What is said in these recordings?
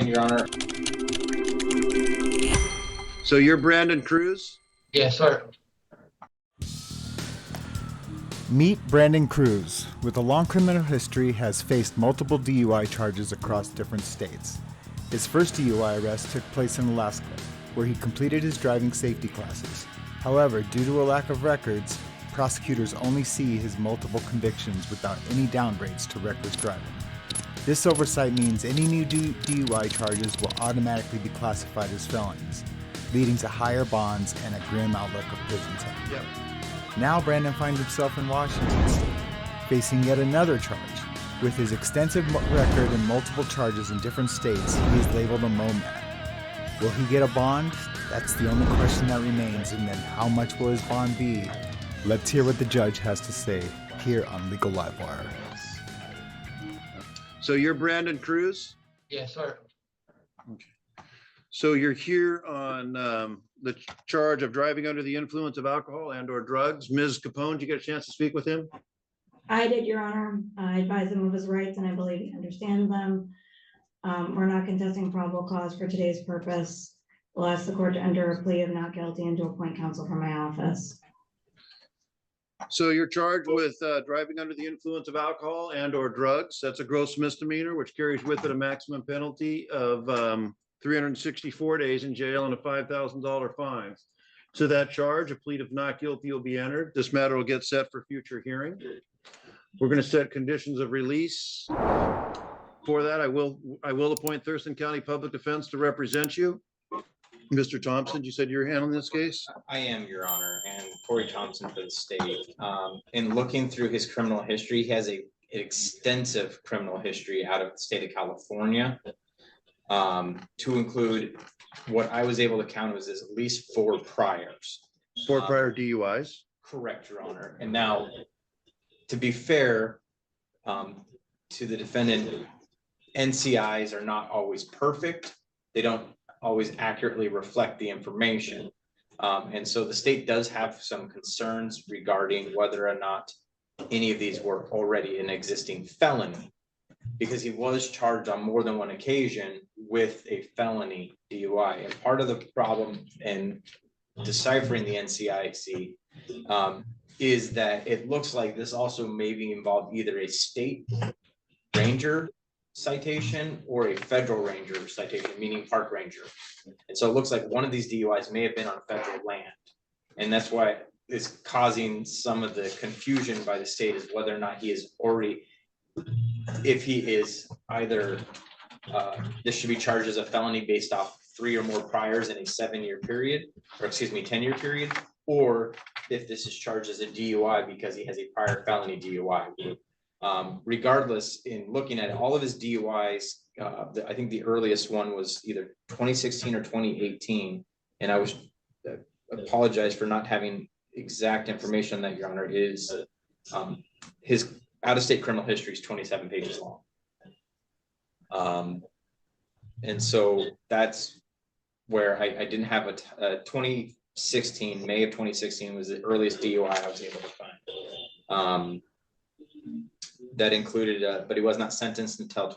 Your Honor. So you're Brandon Cruz? Yes, sir. Meet Brandon Cruz. With a long criminal history, has faced multiple DUI charges across different states. His first DUI arrest took place in Alaska, where he completed his driving safety classes. However, due to a lack of records, prosecutors only see his multiple convictions without any downgrades to reckless driving. This oversight means any new DUI charges will automatically be classified as felonies, leading to higher bonds and a grim outlook of prison time. Yep. Now Brandon finds himself in Washington State, facing yet another charge. With his extensive record and multiple charges in different states, he is labeled a MOMAD. Will he get a bond? That's the only question that remains, and then how much will his bond be? Let's hear what the judge has to say here on Legal Livewire. So you're Brandon Cruz? Yes, sir. Okay. So you're here on the charge of driving under the influence of alcohol and or drugs. Ms. Capone, did you get a chance to speak with him? I did, Your Honor. I advised him of his rights and I believe he understands them. We're not contesting probable cause for today's purpose. We'll ask the court to enter a plea of not guilty and to appoint counsel from my office. So you're charged with driving under the influence of alcohol and or drugs. That's a gross misdemeanor, which carries with it a maximum penalty of 364 days in jail and a $5,000 fine. So that charge, a plea of not guilty, will be entered. This matter will get set for future hearing. We're going to set conditions of release. For that, I will appoint Thurston County Public Defense to represent you. Mr. Thompson, you said you're handling this case? I am, Your Honor, and Corey Thompson for the state. In looking through his criminal history, he has an extensive criminal history out of the state of California. To include what I was able to count was at least 4 priors. 4 prior DUIs? Correct, Your Honor. And now, to be fair to the defendant, NCIs are not always perfect. They don't always accurately reflect the information. And so the state does have some concerns regarding whether or not any of these were already an existing felony, because he was charged on more than one occasion with a felony DUI. And part of the problem in deciphering the NCIC is that it looks like this also maybe involved either a state ranger citation or a federal ranger citation, meaning park ranger. And so it looks like one of these DUIs may have been on federal land. And that's why it's causing some of the confusion by the state is whether or not he is already, if he is either, this should be charged as a felony based off 3 or more priors in a 7-year period, or excuse me, 10-year period, or if this is charged as a DUI because he has a prior felony DUI. Regardless, in looking at all of his DUIs, I think the earliest one was either 2016 or 2018. And I apologize for not having exact information on that, Your Honor, is his out-of-state criminal history is 27 pages long. And so that's where I didn't have a 2016, May of 2016 was the earliest DUI I was able to find. That included, but he was not sentenced until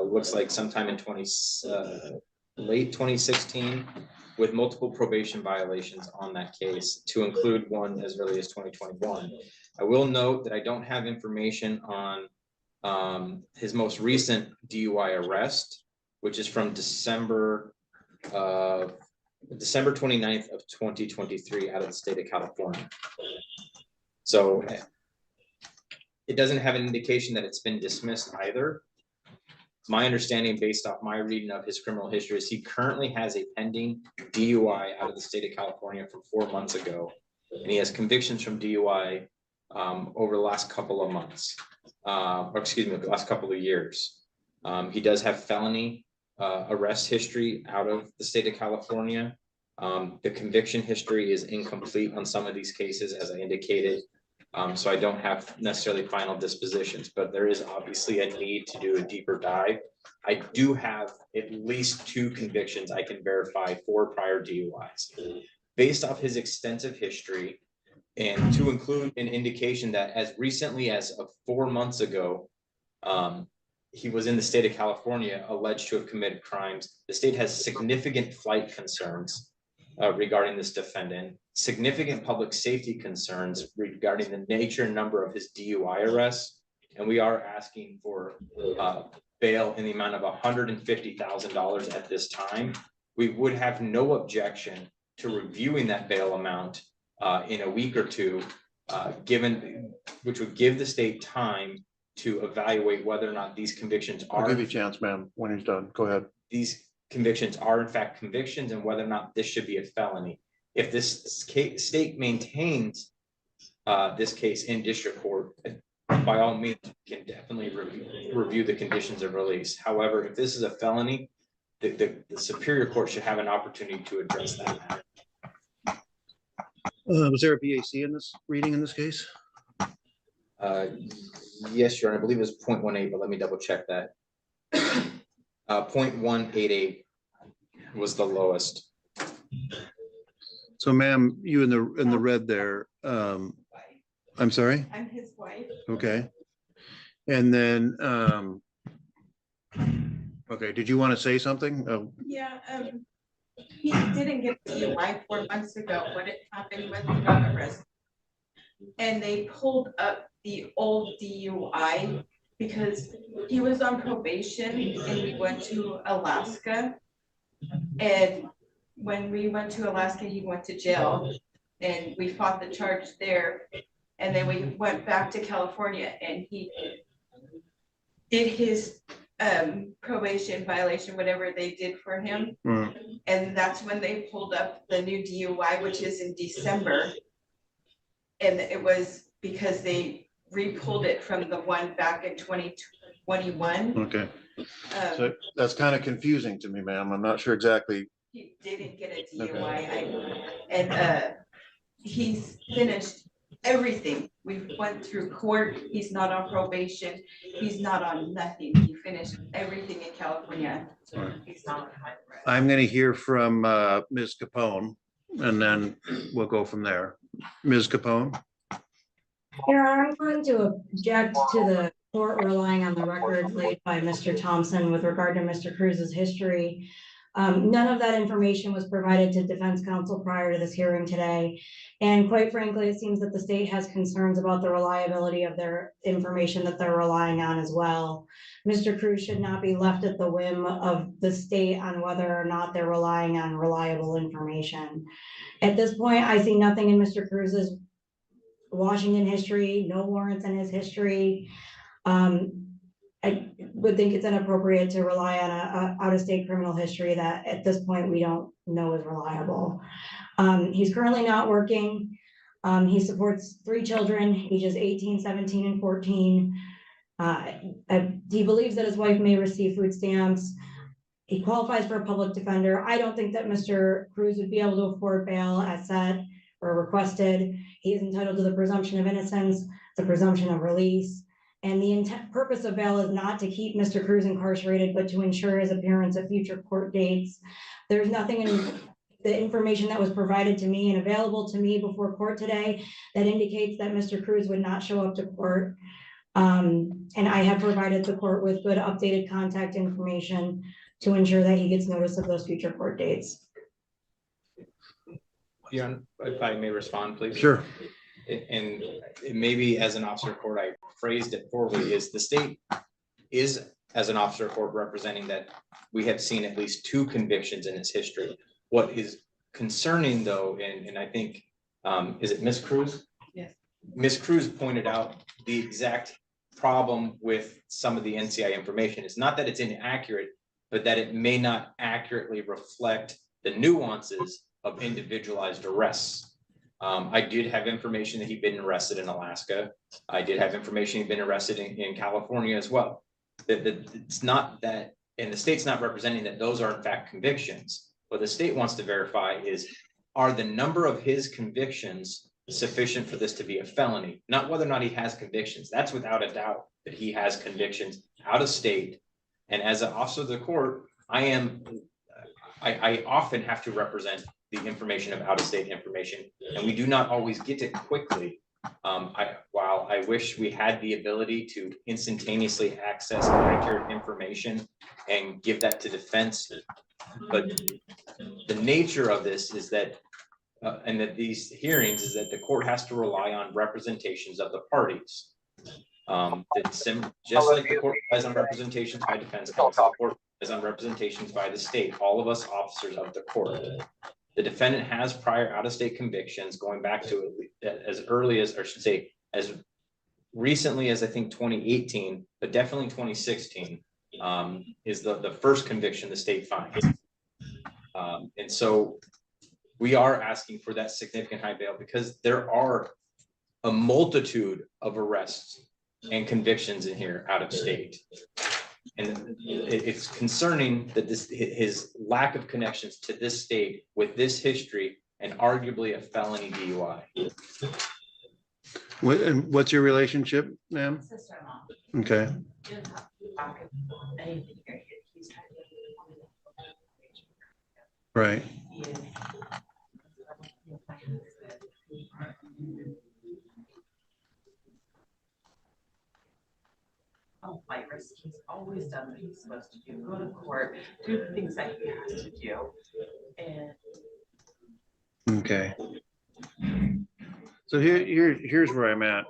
looks like sometime in late 2016, with multiple probation violations on that case, to include one as early as 2021. I will note that I don't have information on his most recent DUI arrest, which is from December 29th of 2023 out of the state of California. So it doesn't have an indication that it's been dismissed either. My understanding, based off my reading of his criminal history, is he currently has a pending DUI out of the state of California from 4 months ago. And he has convictions from DUI over the last couple of months, or excuse me, the last couple of years. He does have felony arrest history out of the state of California. The conviction history is incomplete on some of these cases, as I indicated. So I don't have necessarily final dispositions, but there is obviously a need to do a deeper dive. I do have at least 2 convictions I can verify for prior DUIs. Based off his extensive history, and to include an indication that as recently as of 4 months ago, he was in the state of California alleged to have committed crimes. The state has significant flight concerns regarding this defendant, significant public safety concerns regarding the nature and number of his DUI arrests. And we are asking for bail in the amount of $150,000 at this time. We would have no objection to reviewing that bail amount in a week or two, which would give the state time to evaluate whether or not these convictions I'll are, give you a chance, ma'am, when he's done. Go ahead. these convictions are in fact convictions, and whether or not this should be a felony. If this state maintains this case in district court, by all means, can definitely review the conditions of release. However, if this is a felony, the Superior Court should have an opportunity to address that matter. Was there a BAC in this reading in this case? Yes, Your Honor, I believe it was 0.18, but let me double check that. 0.188 was the lowest. So ma'am, you in the red there, I'm sorry? I'm his wife. Okay. And then, okay, did you want to say something? Yeah, he didn't get DUI 4 months ago. What had happened was he got arrested. And they pulled up the old DUI because he was on probation and we went to Alaska. And when we went to Alaska, he went to jail and we fought the charge there. And then we went back to California and he did his probation violation, whatever they did for him. And that's when they pulled up the new DUI, which is in December. And it was because they re-pulled it from the one back in 2021. Okay, so that's kind of confusing to me, ma'am. I'm not sure exactly. He didn't get a DUI. And he's finished everything. We went through court. He's not on probation. He's not on nothing. He finished everything in California. He's not on high risk. I'm going to hear from Ms. Capone, and then we'll go from there. Ms. Capone? Your Honor, I'm going to object to the court relying on the record laid by Mr. Thompson with regard to Mr. Cruz's history. None of that information was provided to defense counsel prior to this hearing today. And quite frankly, it seems that the state has concerns about the reliability of their information that they're relying on as well. Mr. Cruz should not be left at the whim of the state on whether or not they're relying on reliable information. At this point, I see nothing in Mr. Cruz's Washington history, no warrants in his history. I would think it's inappropriate to rely on a out-of-state criminal history that at this point we don't know is reliable. He's currently not working. He supports 3 children, ages 18, 17, and 14. He believes that his wife may receive food stamps. He qualifies for a public defender. I don't think that Mr. Cruz would be able to afford bail as set or requested. He is entitled to the presumption of innocence, the presumption of release. And the purpose of bail is not to keep Mr. Cruz incarcerated, but to ensure his appearance at future court dates. There's nothing in the information that was provided to me and available to me before court today that indicates that Mr. Cruz would not show up to court. And I have provided the court with good updated contact information to ensure that he gets notice of those future court dates. Yeah, if I may respond, please. Sure. And maybe as an officer of court, I phrased it poorly, is the state is, as an officer of court, representing that we have seen at least 2 convictions in its history. What is concerning though, and I think, is it Ms. Cruz? Yes. Ms. Cruz pointed out the exact problem with some of the NCI information. It's not that it's inaccurate, but that it may not accurately reflect the nuances of individualized arrests. I did have information that he'd been arrested in Alaska. I did have information he'd been arrested in California as well. It's not that, and the state's not representing that those are in fact convictions. What the state wants to verify is, are the number of his convictions sufficient for this to be a felony? Not whether or not he has convictions. That's without a doubt that he has convictions out of state. And as an officer of the court, I often have to represent the information of out-of-state information, and we do not always get it quickly While I wish we had the ability to instantaneously access accurate information and give that to defense, but the nature of this is that, and that these hearings is that the court has to rely on representations of the parties. Just like the court relies on representations by defense counsel, the court relies on representations by the state, all of us officers of the court. The defendant has prior out-of-state convictions going back to as early as, or I should say, as recently as I think 2018, but definitely 2016 is the first conviction the state finds. And so we are asking for that significant high bail because there are a multitude of arrests and convictions in here out of state. And it's concerning that his lack of connections to this state with this history and arguably a felony DUI. And what's your relationship, ma'am? Sister-in-law. Okay. Didn't have to talk about anything here. He's trying to Right. He is. Oh, flight risk. He's always done what he's supposed to do. Go to court, do the things that he has to do. And Okay. So here's where I'm at,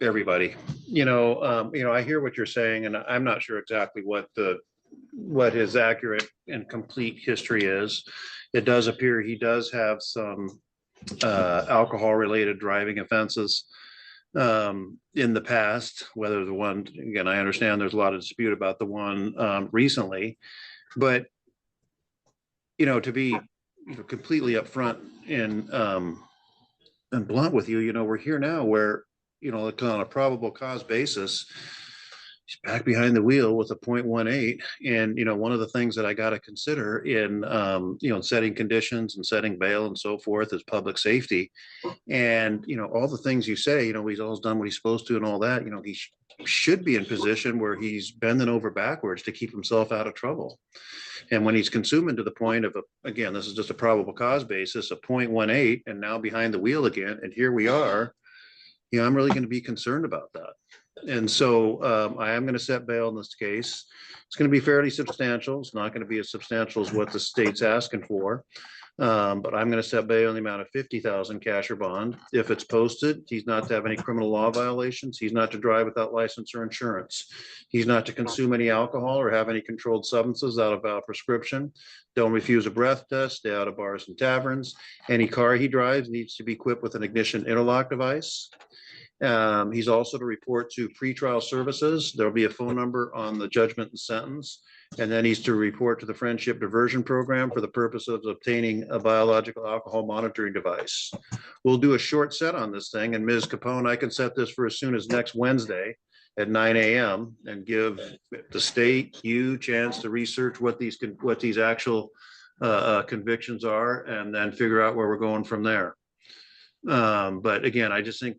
everybody. I hear what you're saying, and I'm not sure exactly what his accurate and complete history is. It does appear he does have some alcohol-related driving offenses in the past, whether the one, again, I understand there's a lot of dispute about the one recently, but to be completely upfront and blunt with you, we're here now where, on a probable cause basis, he's back behind the wheel with a 0.18. And, one of the things that I got to consider in, setting conditions and setting bail and so forth is public safety. And, all the things you say, he's always done what he's supposed to and all that, he should be in position where he's bending over backwards to keep himself out of trouble. And when he's consuming to the point of, again, this is just a probable cause basis, a 0.18, and now behind the wheel again, and here we are, I'm really going to be concerned about that. And so I am going to set bail in this case. It's going to be fairly substantial. It's not going to be as substantial as what the state's asking for. But I'm going to set bail in the amount of $50,000 cash or bond. If it's posted, he's not to have any criminal law violations. He's not to drive without license or insurance. He's not to consume any alcohol or have any controlled substances out of valid prescription. Don't refuse a breath test. Stay out of bars and taverns. Any car he drives needs to be equipped with an ignition interlock device. He's also to report to pretrial services. There'll be a phone number on the judgment and sentence. And then he's to report to the Friendship Diversion Program for the purpose of obtaining a biological alcohol monitoring device. We'll do a short set on this thing, and Ms. Capone, I can set this for as soon as next Wednesday at 9 a.m. and give the state, you, chance to research what these actual convictions are, and then figure out where we're going from there. But again, I just think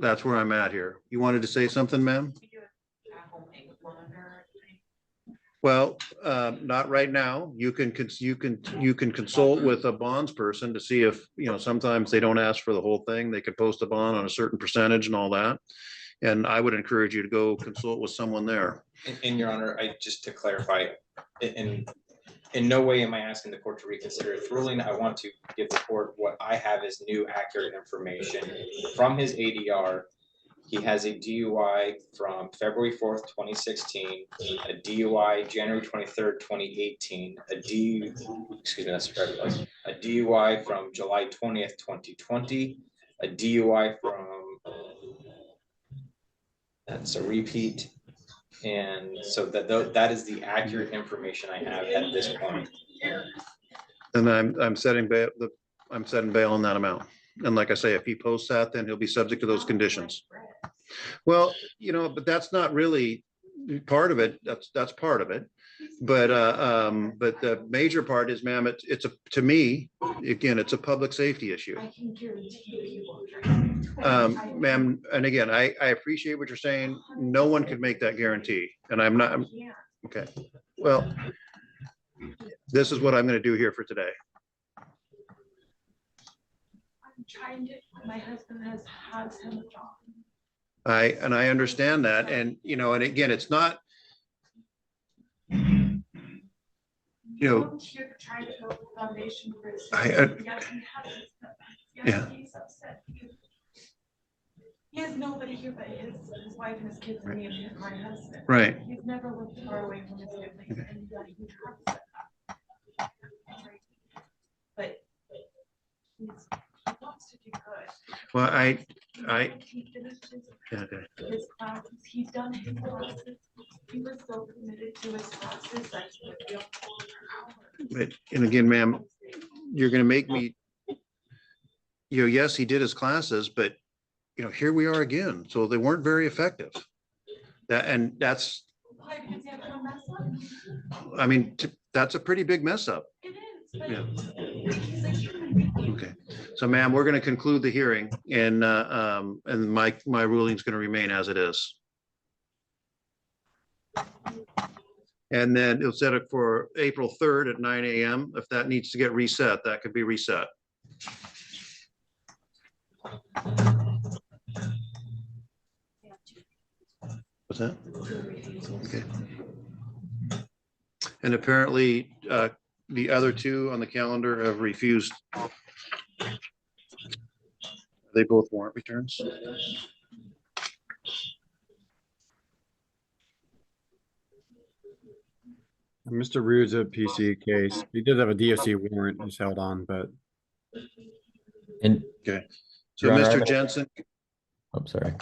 that's where I'm at here. You wanted to say something, ma'am? Well, not right now. You can consult with a bonds person to see if, sometimes they don't ask for the whole thing. They could post a bond on a certain percentage and all that. And I would encourage you to go consult with someone there. And Your Honor, just to clarify, in no way am I asking the court to reconsider its ruling. I want to give the court what I have as new accurate information from his ADR. He has a DUI from February 4th, 2016, a DUI January 23rd, 2018, a DUI from July 20th, 2020, a DUI from, that's a repeat. And so that is the accurate information I have at this point. And I'm setting bail on that amount. And like I say, if he posts that, then he'll be subject to those conditions. Well, but that's not really part of it. That's part of it. But the major part is, ma'am, to me, again, it's a public safety issue. I can guarantee you. Ma'am, and again, I appreciate what you're saying. No one could make that guarantee. And I'm not, okay. Well, this is what I'm going to do here for today. trying to, my husband has him a job. I understand that. And, you know, and again, it's not, you know, Here trying to build a foundation for his. I- yeah. He's upset. He has nobody here but his wife and his kids and me and my husband. right. He's never lived far away from his family and he tries that. But he wants to do good. Well, He finished okay. his classes, he's done his classes, he was so committed to his classes, that's what we all told her. But, and again, ma'am, you're gonna make me, you know, yes, he did his classes, but, you know, here we are again. So they weren't very effective. And that's, Why, because he had a mess up? I mean, that's a pretty big mess up. It is, but Yeah. he's a human being. Okay. So ma'am, we're gonna conclude the hearing and my ruling is gonna remain as it is. And then it'll set it for April 3rd at 9 a.m. If that needs to get reset, that could be reset. What's that? Okay. And apparently, the other two on the calendar have refused. They both warrant returns. Mr. Rude's a PC case. He did have a DOC warrant is held on, but And, Okay. So Your Honor, I Mr. have a- Jensen, I'm sorry.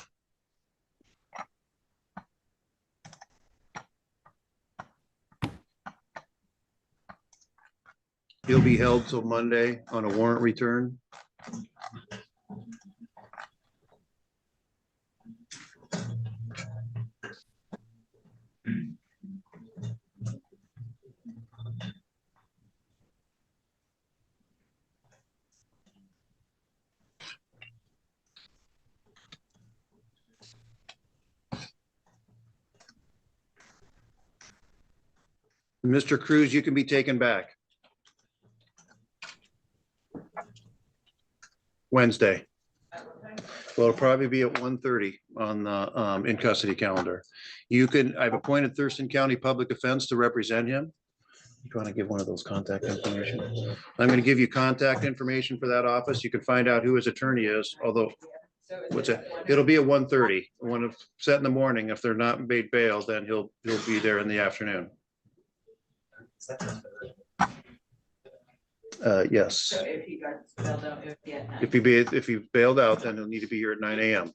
he'll be held till Monday on a warrant return. Mr. Cruz, you can be taken back. Wednesday. Well, it'll probably be at 1:30 on the in custody calendar. You can, I've appointed Thurston County Public Defense to represent him. You want to give one of those contact information? I'm going to give you contact information for that office. You can find out who his attorney is, although what's it? It'll be at 1:30. When it's set in the morning, if they're not made bail, then he'll be there in the afternoon. Yes. So if he got bailed out, it would be at 9. If he bailed out, then he'll need to be here at 9 a.m.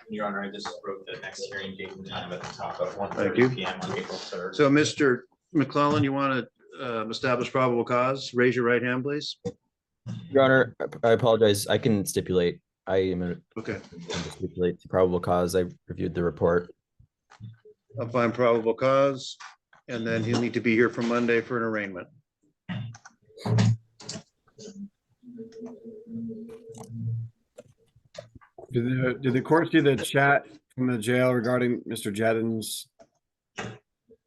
Your Honor, I just wrote the next hearing date and time at the top of Thank you. 1:30 p.m. on April 3rd. So, Mr. McClellan, you want to establish probable cause? Raise your right hand, please. Your Honor, I apologize. I can stipulate. I am going Okay. to stipulate the probable cause. I reviewed the report. I'll find probable cause, and then he'll need to be here for Monday for an arraignment. did the court see the chat from the jail regarding Mr. Jeddin's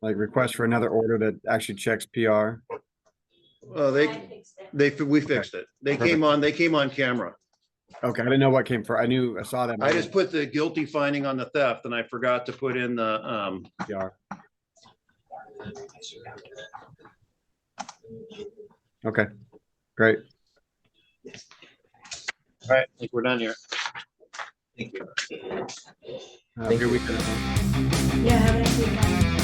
like request for another order that actually checks PR? We fixed it. They came on camera. Okay, I didn't know what came for. I saw that. I just put the guilty finding on the theft and I forgot to put in the, PR. Okay, great. all right, I think we're done here. Thank you. Have a good weekend. Yeah, have a nice weekend.